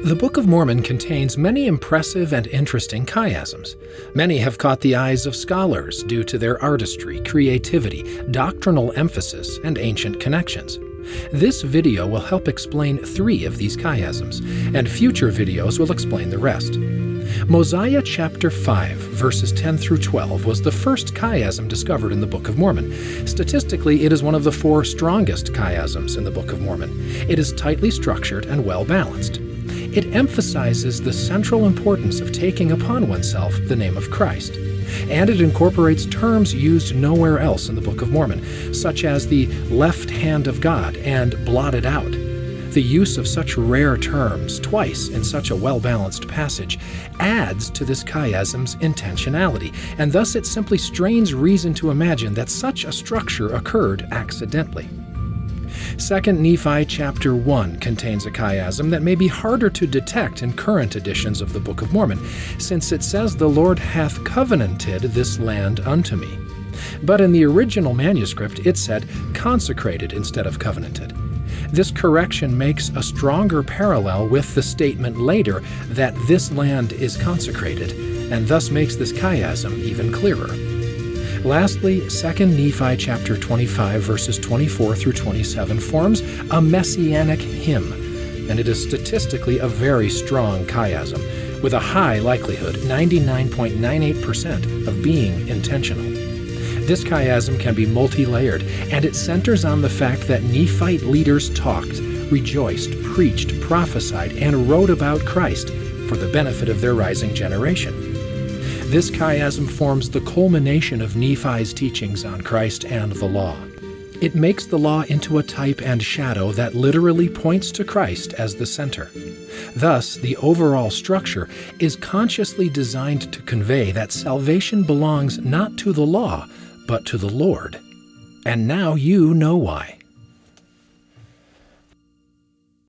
The Book of Mormon contains many impressive and interesting chiasms. Many have caught the eyes of scholars due to their artistry, creativity, doctrinal emphasis, and ancient connections. This video will help explain 3 of these chiasms, and future videos will explain the rest. Mosiah chapter 5, verses 10 through 12 was the first chiasm discovered in the Book of Mormon. Statistically, it is one of the 4 strongest chiasms in the Book of Mormon. It is tightly structured and well-balanced. It emphasizes the central importance of taking upon oneself the name of Christ. And it incorporates terms used nowhere else in the Book of Mormon, such as the left hand of God and blotted out. The use of such rare terms twice in such a well-balanced passage adds to this chiasm's intentionality, and thus it simply strains reason to imagine that such a structure occurred accidentally. 2 Nephi chapter 1 contains a chiasm that may be harder to detect in current editions of the Book of Mormon, since it says the Lord hath covenanted this land unto me. But in the original manuscript it said consecrated instead of covenanted. This correction makes a stronger parallel with the statement later that this land is consecrated, and thus makes this chiasm even clearer. Lastly, 2 Nephi chapter 25 verses 24 through 27 forms a messianic hymn, and it is statistically a very strong chiasm, with a high likelihood, 99.98%, of being intentional. This chiasm can be multi-layered, and it centers on the fact that Nephite leaders talked, rejoiced, preached, prophesied, and wrote about Christ for the benefit of their rising generation. This chiasm forms the culmination of Nephi's teachings on Christ and the law. It makes the law into a type and shadow that literally points to Christ as the center. Thus, the overall structure is consciously designed to convey that salvation belongs not to the law, but to the Lord. And now you know why.